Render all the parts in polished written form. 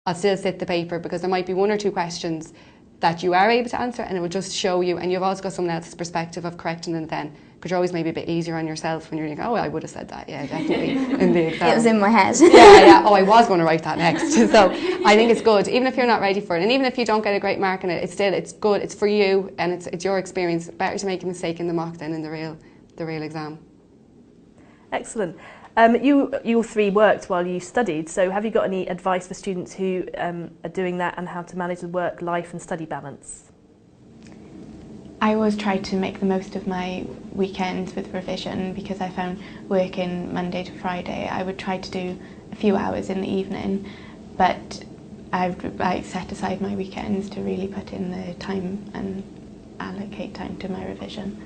I'll still sit the paper, because there might be one or two questions that you are able to answer, and it will just show you, and you've also got someone else's perspective of correcting it then, because you're always maybe a bit easier on yourself when you're like, oh, I would have said that, yeah, definitely, in the exam. It was in my head. Yeah, oh, I was going to write that next. So I think it's good, even if you're not ready for it, and even if you don't get a great mark in it, it's good, it's for you, and it's your experience. Better to make a mistake in the mock than in the real exam. Excellent. You all three worked while you studied, so have you got any advice for students who are doing that and how to manage the work, life and study balance? I always try to make the most of my weekends with revision, because I found working Monday to Friday, I would try to do a few hours in the evening, but I set aside my weekends to really put in the time and allocate time to my revision.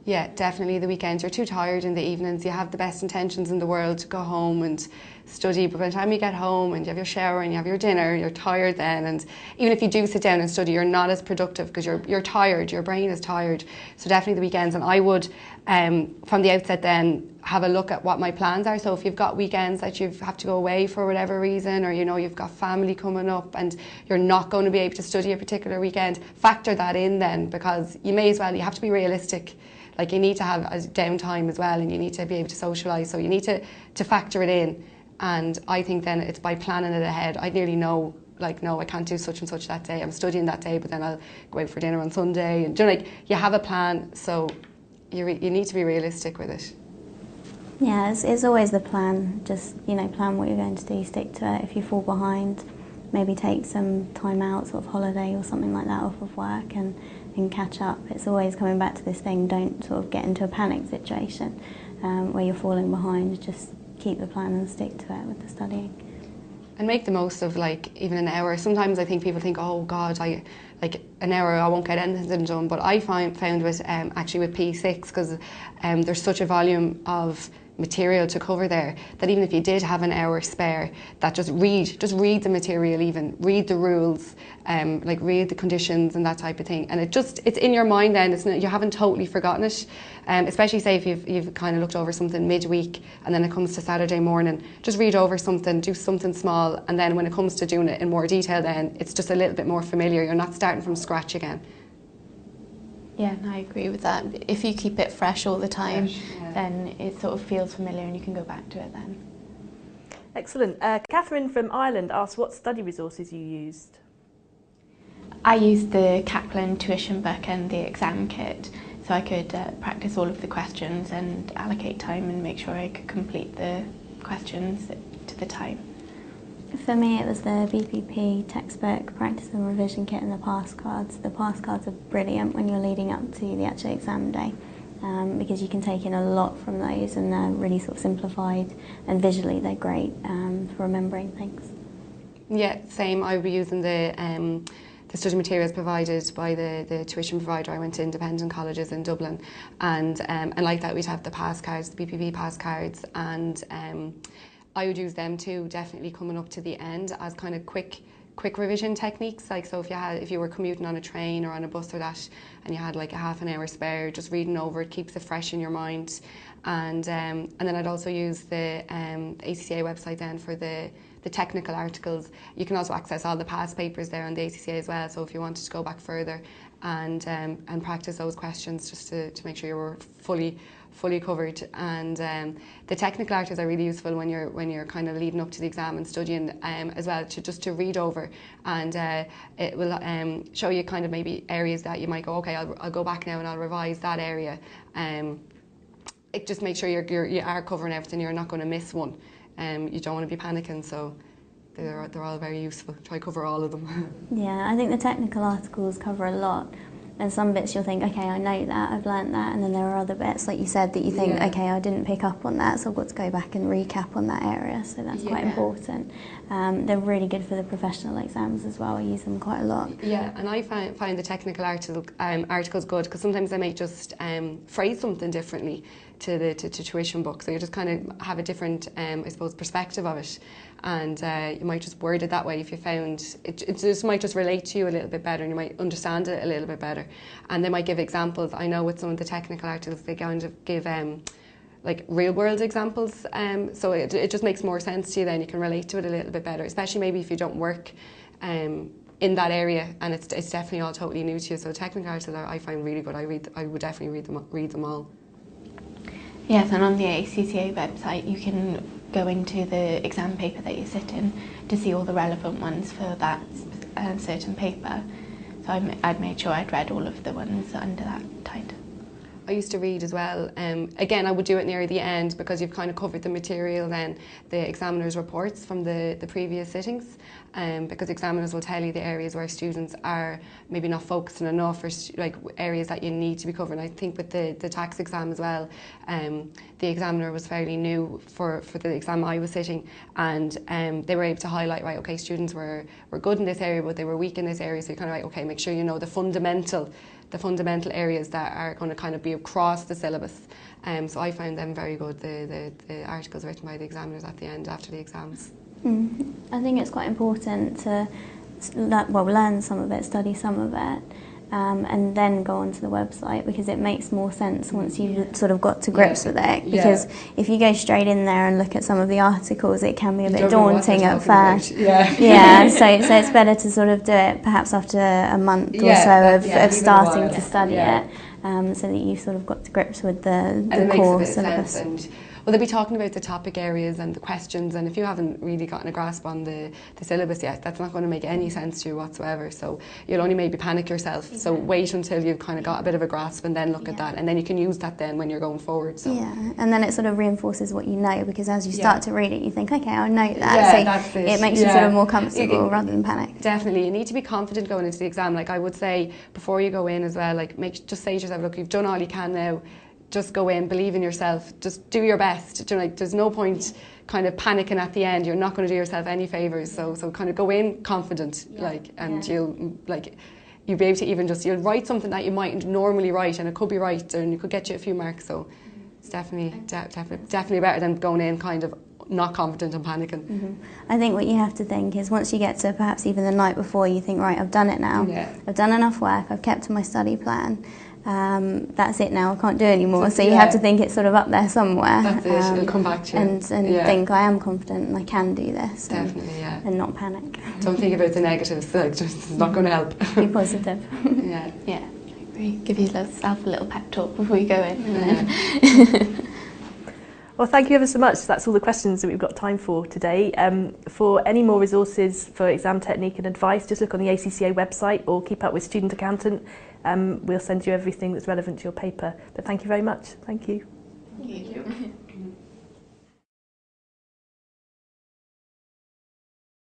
Yeah, definitely the weekends. You're too tired in the evenings. You have the best intentions in the world to go home and study, but by the time you get home and you have your shower and you have your dinner, you're tired then. And even if you do sit down and study, you're not as productive because you're tired. Your brain is tired. So definitely the weekends. And I would, from the outset then, have a look at what my plans are. So if you've got weekends that you have to go away for whatever reason, or you know you've got family coming up and you're not going to be able to study a particular weekend, factor that in then, because you may as well. You have to be realistic. Like, you need to have a downtime as well, and you need to be able to socialise, so you need to factor it in. And I think then it's by planning it ahead. I nearly know, like, no, I can't do such and such that day. I'm studying that day, but then I'll go out for dinner on Sunday. And, you know, like, you have a plan, so you need to be realistic with it. Yeah, it's always the plan. Just, you know, plan what you're going to do, stick to it. If you fall behind, maybe take some time out, sort of holiday or something like that off of work, and catch up. It's always coming back to this thing, don't sort of get into a panic situation where you're falling behind. Just keep the plan and stick to it with the studying. And make the most of, like, even an hour. Sometimes I think people think, oh God, like an hour I won't get anything done, but I found with actually with P6, because there's such a volume of material to cover there, that even if you did have an hour spare, that just read the material, even read the rules, like read the conditions and that type of thing, and it's in your mind then. It's not, you haven't totally forgotten it, especially say if you've kind of looked over something midweek and then it comes to Saturday morning, just read over something, do something small, and then when it comes to doing it in more detail, then it's just a little bit more familiar. You're not starting from scratch again. Yeah, and I agree with that. If you keep it fresh all the time, then it sort of feels familiar and you can go back to it then. Excellent. Catherine from Ireland asked what study resources you used. I used the Kaplan tuition book and the exam kit, so I could practice all of the questions and allocate time and make sure I could complete the questions to the time. For me, it was the BPP textbook, practice and revision kit, and the pass cards. The pass cards are brilliant when you're leading up to the actual exam day, because you can take in a lot from those, and they're really sort of simplified, and visually they're great for remembering things. Yeah, same. I would be using the study materials provided by the tuition provider. I went to independent colleges in Dublin, and like that we'd have the pass cards, the BPP pass cards, and I would use them too, definitely coming up to the end as kind of quick revision techniques. Like, so if you were commuting on a train or on a bus or that, and you had like a half an hour spare, just reading over it keeps it fresh in your mind. And then I'd also use the ACCA website then for the technical articles. You can also access all the past papers there on the ACCA as well. So if you wanted to go back further and practice those questions, just to make sure you were fully covered. And the technical articles are really useful when you're kind of leading up to the exam and studying as well, to read over, and it will show you kind of maybe areas that you might go, okay, I'll go back now and I'll revise that area. It just makes sure you are covering everything. You're not going to miss one. You don't want to be panicking, so they're all very useful. Try to cover all of them. Yeah, I think the technical articles cover a lot. And some bits you'll think, okay, I know that, I've learnt that, and then there are other bits, like you said, that you think, okay, I didn't pick up on that, so I've got to go back and recap on that area, so that's quite important. They're really good for the professional exams as well. I use them quite a lot. Yeah, and I find the technical articles good, because sometimes they may just phrase something differently to the tuition book, so you just kind of have a different, I suppose, perspective of it, and you might just word it that way if you found it just might just relate to you a little bit better, and you might understand it a little bit better. And they might give examples. I know with some of the technical articles they kind of give like real world examples, so it just makes more sense to you then. You can relate to it a little bit better, especially maybe if you don't work in that area and it's definitely all totally new to you. So technicalities I find really good. I would definitely read them all. Yes, and on the ACCA website you can go into the exam paper that you sit in to see all the relevant ones for that certain paper. So I'd made sure I'd read all of the ones under that title. I used to read as well. Again, I would do it near the end because you've kind of covered the material then, the examiner's reports from the previous sittings, because examiners will tell you the areas where students are maybe not focusing enough, or like areas that you need to be covering. I think with the tax exam as well, the examiner was fairly new for the exam I was sitting, and they were able to highlight, right, okay, students were good in this area but they were weak in this area, so you kind of like, okay, make sure you know the fundamental areas that are going to kind of be across the syllabus. So I found them very good, the articles written by the examiners at the end after the exams. I think it's quite important to learn some of it, study some of it, and then go onto the website, because it makes more sense once you've sort of got to grips with it. Because if you go straight in there and look at some of the articles, it can be a bit daunting at first. So it's better to sort of do it perhaps after a month or so of starting to study it, so that you've sort of got to grips with the core syllabus. Well, they'll be talking about the topic areas and the questions, and if you haven't really gotten a grasp on the syllabus yet, that's not going to make any sense to you whatsoever. So you'll only maybe panic yourself. So wait until you've kind of got a bit of a grasp and then look at that, and then you can use that then when you're going forward. So. Yeah, and then it sort of reinforces what you know, because as you start to read it, you think, okay, I know that. So it makes you sort of more comfortable rather than panic. Definitely, you need to be confident going into the exam. Like I would say before you go in as well, like just say to yourself, look, you've done all you can now. Just go in, believe in yourself, just do your best. Like, there's no point kind of panicking at the end. You're not going to do yourself any favours. So kind of go in confident, you'll be able to even you'll write something that you might normally write, and it could be right, and it could get you a few marks. So it's definitely better than going in kind of not confident and panicking. I think what you have to think is, once you get to perhaps even the night before, you think, right, I've done it now. I've done enough work. I've kept to my study plan. That's it now, I can't do anymore. So you have to think it's sort of up there somewhere. That's it, it'll come back to you. And think, I am confident and I can do this. Definitely, and not panic. Don't think about the negatives, like, just it's not going to help. Be positive. I agree. Give yourself a little pep talk before you go in. And then Well, thank you ever so much. That's all the questions that we've got time for today. For any more resources for exam technique and advice, just look on the ACCA website or keep up with Student Accountant. We'll send you everything that's relevant to your paper. But thank you very much. Thank you. Thank you.